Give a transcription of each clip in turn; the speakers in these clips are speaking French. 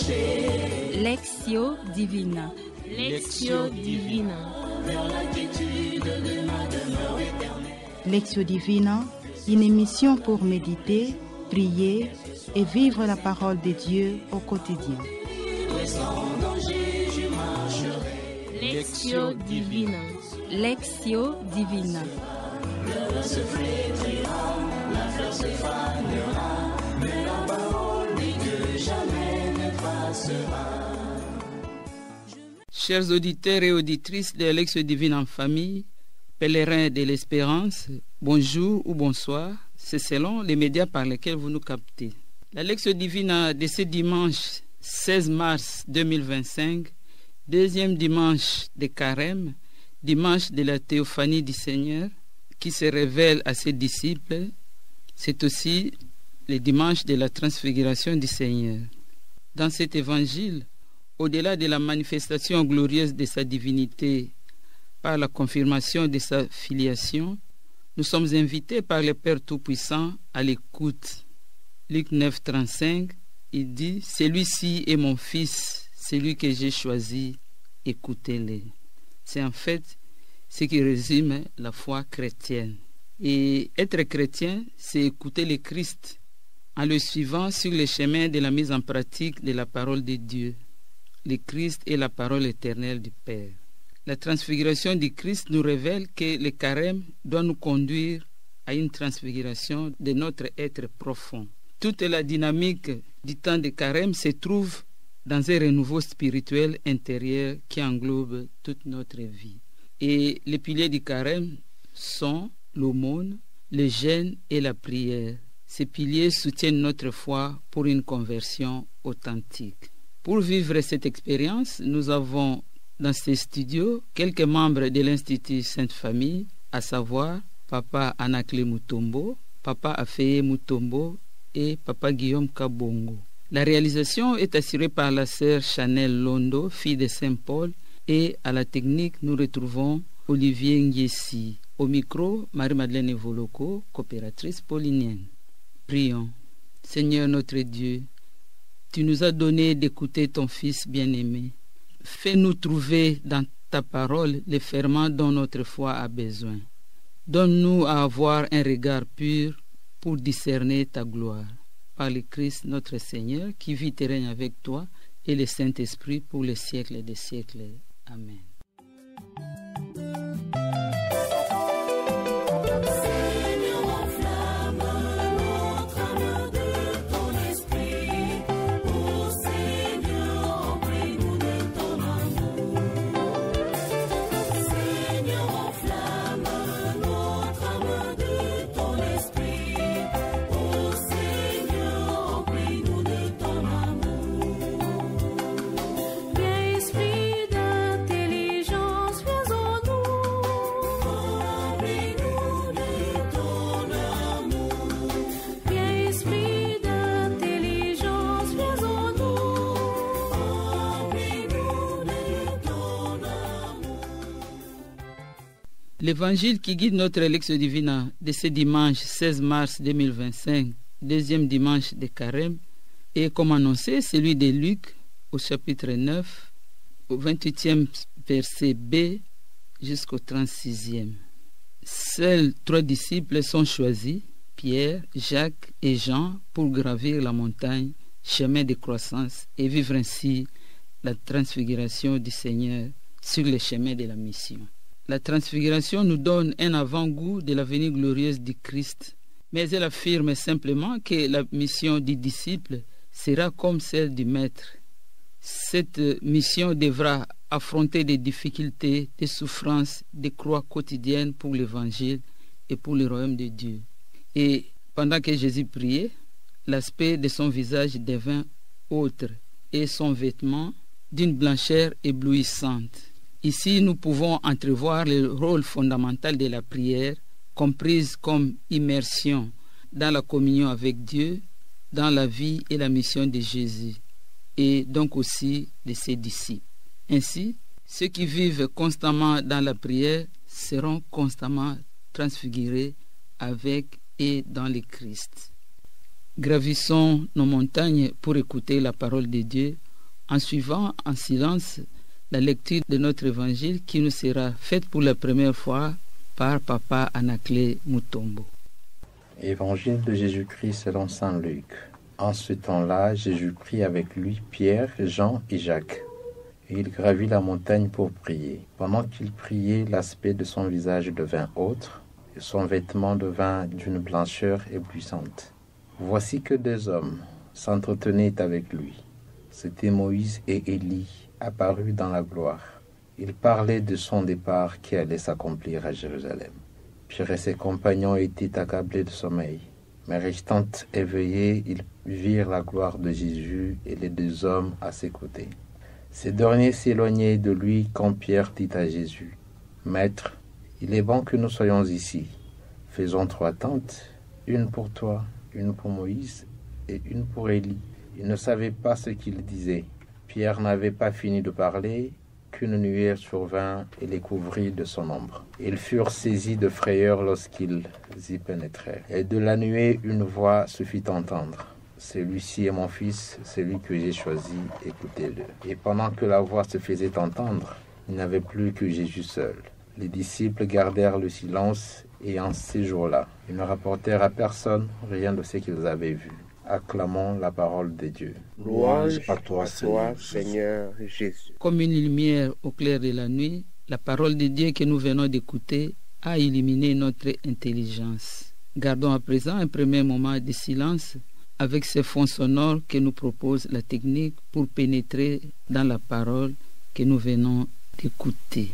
Lectio Divina. Lectio Divina. Lectio Divina, une émission pour méditer, prier et vivre la parole de Dieu au quotidien. Lectio Divina. Lectio Divina. Chers auditeurs et auditrices de Lectio Divina en famille, pèlerins de l'espérance, bonjour ou bonsoir, c'est selon les médias par lesquels vous nous captez. La Lectio Divina de ce dimanche 16 mars 2025, deuxième dimanche de Carême, dimanche de la théophanie du Seigneur, qui se révèle à ses disciples, c'est aussi le dimanche de la transfiguration du Seigneur. Dans cet évangile, au-delà de la manifestation glorieuse de sa divinité par la confirmation de sa filiation, nous sommes invités par le Père Tout-Puissant à l'écoute. Luc 9, 35, il dit « Celui-ci est mon Fils, celui que j'ai choisi, écoutez-le ». C'est en fait ce qui résume la foi chrétienne. Et être chrétien, c'est écouter le Christ en le suivant sur le chemin de la mise en pratique de la parole de Dieu. Le Christ est la parole éternelle du Père. La transfiguration du Christ nous révèle que le carême doit nous conduire à une transfiguration de notre être profond. Toute la dynamique du temps de carême se trouve dans un renouveau spirituel intérieur qui englobe toute notre vie. Et les piliers du carême sont l'aumône, le jeûne et la prière. Ces piliers soutiennent notre foi pour une conversion authentique. Pour vivre cette expérience, nous avons dans ces studios quelques membres de l'Institut Sainte Famille, à savoir Papa Anaclé Mutombo, Papa Afeye Mutombo et Papa Guillaume Kabongo. La réalisation est assurée par la sœur Chanel Londo, fille de Saint-Paul, et à la technique, nous retrouvons Olivier Ngiesi. Au micro, Marie-Madeleine Evoloko, coopératrice paulinienne. Prions. Seigneur notre Dieu, tu nous as donné d'écouter ton Fils bien-aimé. Fais-nous trouver dans ta parole les ferments dont notre foi a besoin. Donne-nous à avoir un regard pur pour discerner ta gloire. Par le Christ notre Seigneur, qui vit et règne avec toi, et le Saint-Esprit pour les siècles des siècles. Amen. L'évangile qui guide notre Lectio Divina de ce dimanche 16 mars 2025, deuxième dimanche de Carême, est comme annoncé celui de Luc au chapitre 9, au 28e verset B jusqu'au 36e. Seuls 3 disciples sont choisis, Pierre, Jacques et Jean, pour gravir la montagne, chemin de croissance, et vivre ainsi la transfiguration du Seigneur sur le chemin de la mission. La transfiguration nous donne un avant-goût de la venue glorieuse du Christ, mais elle affirme simplement que la mission du disciple sera comme celle du Maître. Cette mission devra affronter des difficultés, des souffrances, des croix quotidiennes pour l'Évangile et pour le royaume de Dieu. Et pendant que Jésus priait, l'aspect de son visage devint autre et son vêtement d'une blancheur éblouissante. Ici, nous pouvons entrevoir le rôle fondamental de la prière, comprise comme immersion dans la communion avec Dieu, dans la vie et la mission de Jésus, et donc aussi de ses disciples. Ainsi, ceux qui vivent constamment dans la prière seront constamment transfigurés avec et dans le Christ. Gravissons nos montagnes pour écouter la parole de Dieu en suivant en silence la lecture de notre évangile qui nous sera faite pour la première fois par Papa Anaclet Mutombo. Évangile de Jésus-Christ selon saint Luc. En ce temps-là, Jésus prit avec lui Pierre, Jean et Jacques. Et il gravit la montagne pour prier. Pendant qu'il priait, l'aspect de son visage devint autre, et son vêtement devint d'une blancheur éblouissante. Voici que 2 hommes s'entretenaient avec lui. C'étaient Moïse et Élie, apparus dans la gloire. Ils parlaient de son départ qui allait s'accomplir à Jérusalem. Pierre et ses compagnons étaient accablés de sommeil. Mais restant éveillés, ils virent la gloire de Jésus et les 2 hommes à ses côtés. Ces derniers s'éloignaient de lui quand Pierre dit à Jésus, « Maître, il est bon que nous soyons ici. Faisons 3 tentes, une pour toi, une pour Moïse et une pour Élie. » Il ne savait pas ce qu'il disait. Pierre n'avait pas fini de parler qu'une nuée survint et les couvrit de son ombre. Ils furent saisis de frayeur lorsqu'ils y pénétrèrent. Et de la nuée, une voix se fit entendre. « Celui-ci est mon fils, celui que j'ai choisi, écoutez-le. » Et pendant que la voix se faisait entendre, il n'y avait plus que Jésus seul. Les disciples gardèrent le silence et en ces jours-là, ils ne rapportèrent à personne rien de ce qu'ils avaient vu. Acclamons la parole de Dieu. Louange à toi, Seigneur Jésus. Comme une lumière au clair de la nuit, la parole de Dieu que nous venons d'écouter a illuminé notre intelligence. Gardons à présent un premier moment de silence avec ces fonds sonores que nous propose la technique pour pénétrer dans la parole que nous venons d'écouter.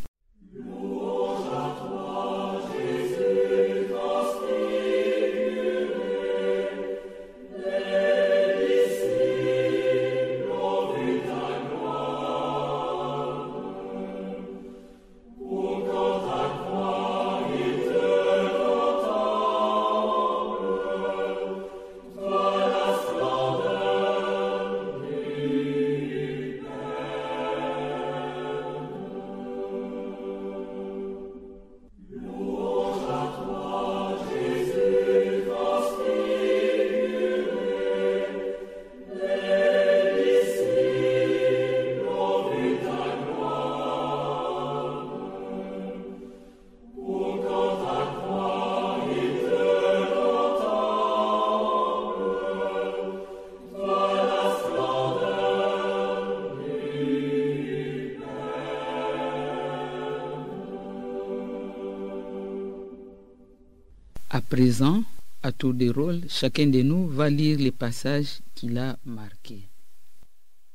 À présent, à tour de rôle, chacun de nous va lire les passages qu'il a marqués.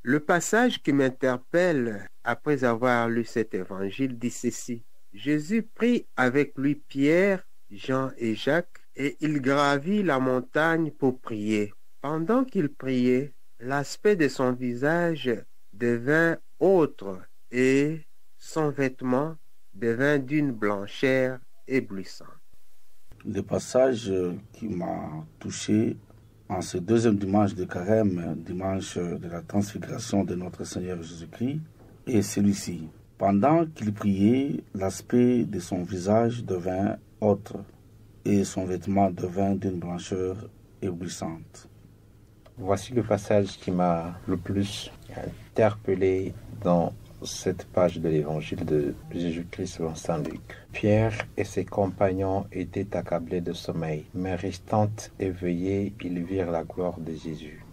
Le passage qui m'interpelle après avoir lu cet évangile dit ceci. Jésus prit avec lui Pierre, Jean et Jacques, et il gravit la montagne pour prier. Pendant qu'il priait, l'aspect de son visage devint autre et son vêtement devint d'une blancheur éblouissante. Le passage qui m'a touché en ce 2e dimanche de Carême, dimanche de la transfiguration de notre Seigneur Jésus-Christ, est celui-ci. Pendant qu'il priait, l'aspect de son visage devint autre et son vêtement devint d'une blancheur éblouissante. Voici le passage qui m'a le plus interpellé dans cette page de l'évangile de Jésus-Christ selon saint Luc. Pierre et ses compagnons étaient accablés de sommeil, mais restant éveillés, ils virent la gloire de Jésus.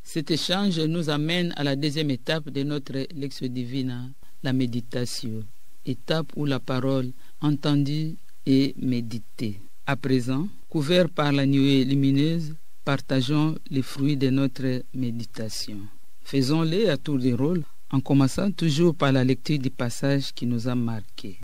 Cet échange nous amène à la 2e étape de notre Lectio Divina, la méditation, étape où la parole entendue et méditée. À présent, couverts par la nuée lumineuse, partageons les fruits de notre méditation. Faisons-les à tour de rôle, en commençant toujours par la lecture du passage qui nous a marqués.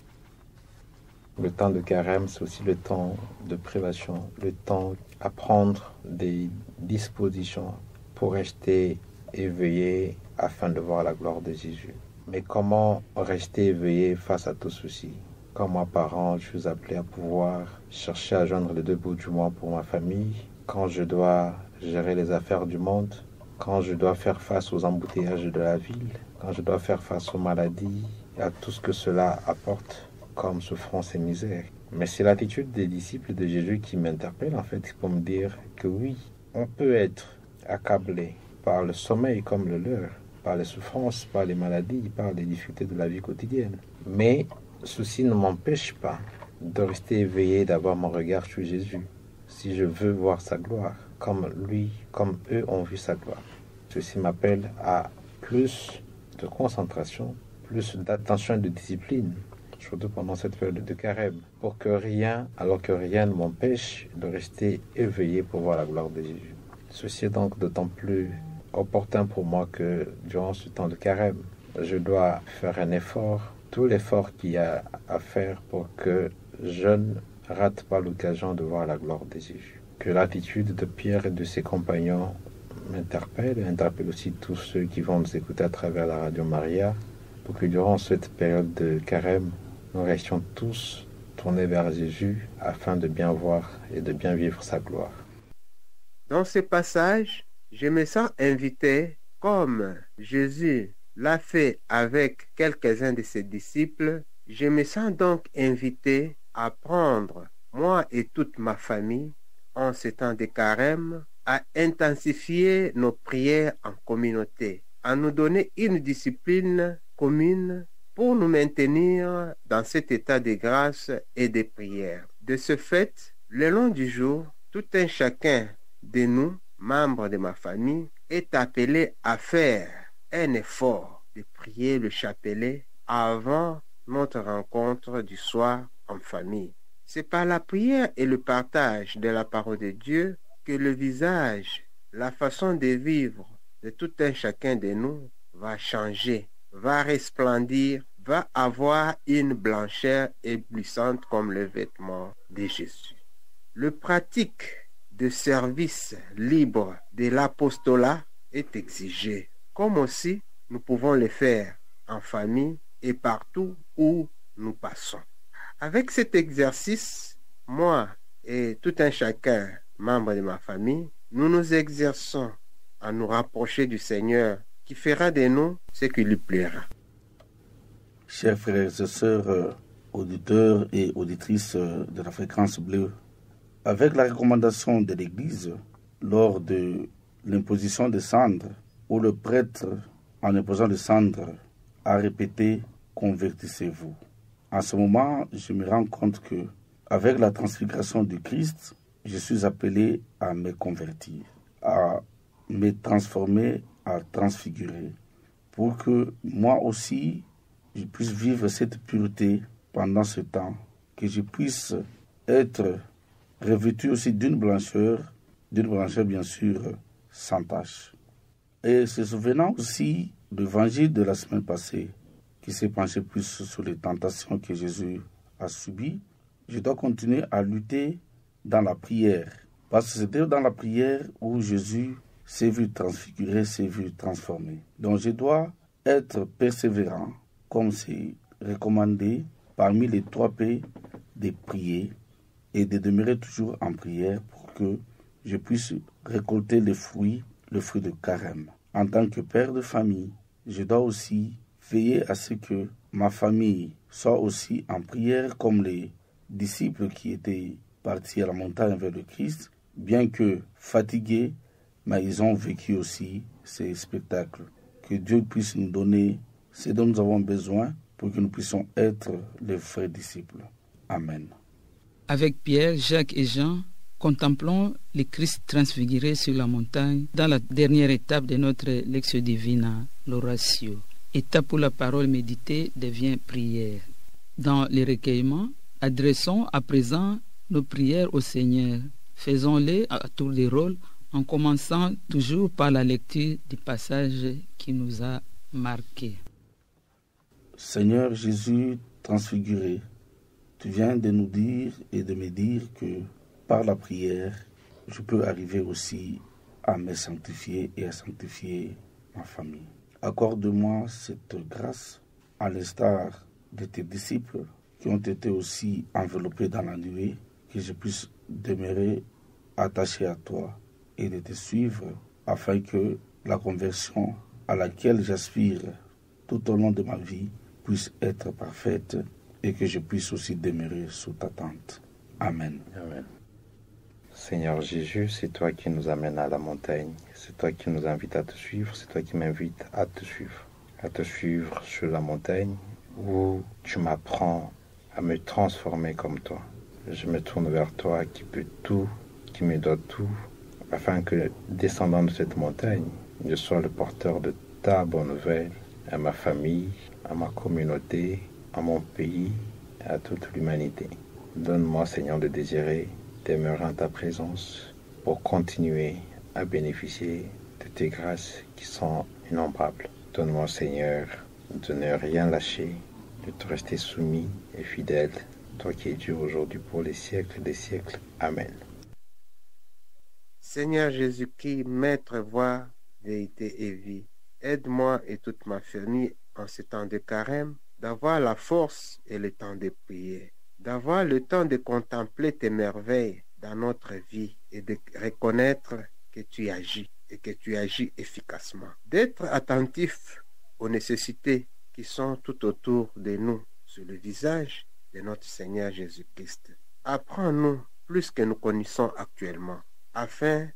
Le temps de carême, c'est aussi le temps de privation, le temps à prendre des dispositions pour rester éveillé afin de voir la gloire de Jésus. Mais comment rester éveillé face à tout ceci? Comme moi, parent, je suis appelé à pouvoir chercher à joindre les 2 bouts du mois pour ma famille, quand je dois gérer les affaires du monde, quand je dois faire face aux embouteillages de la ville, quand je dois faire face aux maladies et à tout ce que cela apporte comme souffrance et misère. Mais c'est l'attitude des disciples de Jésus qui m'interpelle en fait pour me dire que oui, on peut être accablé par le sommeil comme le leur, par les souffrances, par les maladies, par les difficultés de la vie quotidienne. Mais ceci ne m'empêche pas de rester éveillé, d'avoir mon regard sur Jésus, si je veux voir sa gloire, comme lui, comme eux ont vu sa gloire. Ceci m'appelle à plus de concentration, plus d'attention et de discipline, surtout pendant cette période de carême, pour que rien, alors que rien ne m'empêche de rester éveillé pour voir la gloire de Jésus. Ceci est donc d'autant plus opportun pour moi que durant ce temps de carême, je dois faire un effort, tout l'effort qu'il y a à faire pour que je ne rate pas l'occasion de voir la gloire de Jésus. Que l'attitude de Pierre et de ses compagnons m'interpelle et interpelle aussi tous ceux qui vont nous écouter à travers la Radio Maria, pour que durant cette période de carême, nous restions tous tournés vers Jésus afin de bien voir et de bien vivre sa gloire. Dans ce passage, je me sens invité, comme Jésus l'a fait avec quelques-uns de ses disciples, je me sens donc invité à prendre, moi et toute ma famille, en ce temps de carême, à intensifier nos prières en communauté, à nous donner une discipline commune pour nous maintenir dans cet état de grâce et de prière. De ce fait, le long du jour, tout un chacun de nous, membres de ma famille, est appelé à faire un effort de prier le chapelet avant notre rencontre du soir en famille. C'est par la prière et le partage de la parole de Dieu que le visage, la façon de vivre de tout un chacun de nous va changer, va resplendir, va avoir une blancheur éblouissante comme le vêtement de Jésus. Le pratique de service libre de l'apostolat est exigé, comme aussi nous pouvons le faire en famille et partout où nous passons. Avec cet exercice, moi et tout un chacun, membre de ma famille, nous nous exerçons à nous rapprocher du Seigneur qui fera de nous ce qui lui plaira. Chers frères et sœurs, auditeurs et auditrices de la fréquence bleue, avec la recommandation de l'Église lors de l'imposition des cendres, où le prêtre, en imposant les cendres, a répété « Convertissez-vous ». En ce moment, je me rends compte que, avec la transfiguration du Christ, je suis appelé à me convertir, à me transformer, à transfigurer, pour que moi aussi, je puisse vivre cette pureté pendant ce temps, que je puisse être revêtu aussi d'une blancheur bien sûr sans tache. Et se souvenant aussi de l'évangile de la semaine passée, qui s'est penché plus sur les tentations que Jésus a subies, je dois continuer à lutter dans la prière. Parce que c'était dans la prière où Jésus s'est vu transfigurer, s'est vu transformer. Donc je dois être persévérant, comme c'est recommandé parmi les 3 P, de prier et de demeurer toujours en prière pour que je puisse récolter le fruit de carême. En tant que père de famille, je dois aussi veiller à ce que ma famille soit aussi en prière comme les disciples qui étaient partis à la montagne vers le Christ, bien que fatigués, mais ils ont vécu aussi ces spectacles. Que Dieu puisse nous donner ce dont nous avons besoin pour que nous puissions être les vrais disciples. Amen. Avec Pierre, Jacques et Jean, contemplons le Christ transfiguré sur la montagne dans la dernière étape de notre Lectio Divina, l'oratio. Étape où la parole méditée devient prière. Dans les recueillements, adressons à présent nos prières au Seigneur. Faisons-les à tour de rôle en commençant toujours par la lecture du passage qui nous a marqués. Seigneur Jésus transfiguré, tu viens de nous dire et de me dire que par la prière, je peux arriver aussi à me sanctifier et à sanctifier ma famille. Accorde-moi cette grâce, à l'instar de tes disciples qui ont été aussi enveloppés dans la nuée, que je puisse demeurer attaché à toi et de te suivre afin que la conversion à laquelle j'aspire tout au long de ma vie puisse être parfaite et que je puisse aussi demeurer sous ta tente. Amen. Amen. Seigneur Jésus, c'est toi qui nous amènes à la montagne. C'est toi qui nous invites à te suivre. C'est toi qui m'invites à te suivre. À te suivre sur la montagne où tu m'apprends à me transformer comme toi. Je me tourne vers toi qui peux tout, qui me donne tout, afin que, descendant de cette montagne, je sois le porteur de ta bonne nouvelle à ma famille, à ma communauté, à mon pays, et à toute l'humanité. Donne-moi, Seigneur, de désirer demeurer en ta présence pour continuer à bénéficier de tes grâces qui sont innombrables. Donne-moi, Seigneur, de ne rien lâcher, de te rester soumis et fidèle, toi qui es Dieu aujourd'hui pour les siècles des siècles. Amen. Seigneur Jésus-Christ, Maître, voie, vérité et vie, aide-moi et toute ma famille en ce temps de carême d'avoir la force et le temps de prier, d'avoir le temps de contempler tes merveilles dans notre vie et de reconnaître que tu agis et que tu agis efficacement, d'être attentif aux nécessités qui sont tout autour de nous sur le visage de notre Seigneur Jésus-Christ. Apprends-nous plus que nous connaissons actuellement, afin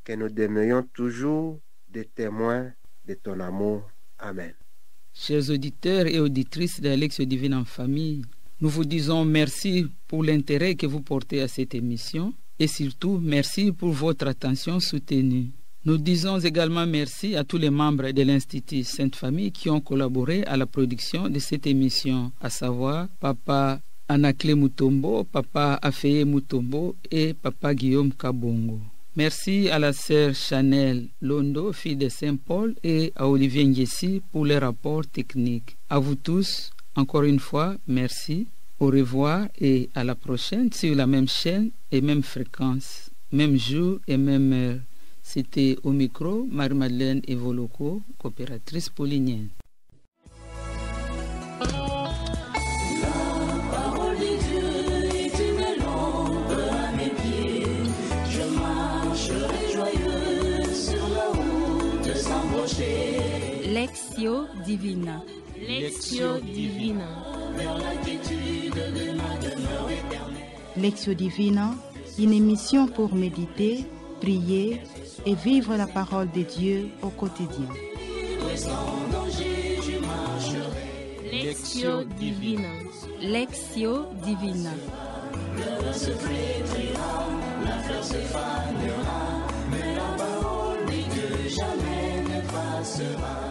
que nous demeurions toujours des témoins de ton amour. Amen. Chers auditeurs et auditrices de la Lectio Divina en famille, nous vous disons merci pour l'intérêt que vous portez à cette émission et surtout merci pour votre attention soutenue. Nous disons également merci à tous les membres de l'Institut Sainte Famille qui ont collaboré à la production de cette émission, à savoir Papa Anaclé Mutombo, Papa Afeye Mutombo et Papa Guillaume Kabongo. Merci à la sœur Chanel Londo, fille de Saint-Paul, et à Olivier Ngessi pour les rapports techniques. À vous tous, encore une fois, merci. Au revoir et à la prochaine sur la même chaîne et même fréquence, même jour et même heure. C'était au micro Marie-Madeleine Evoloko, coopératrice paulinienne. Lectio Divina. Lectio Divina. Lectio Divina, une émission pour méditer, prier et vivre la parole de Dieu au quotidien. Lectio Divina. Lectio Divina. Le secret brillera, la fleur se fanera, mais la parole dit que jamais ne passera.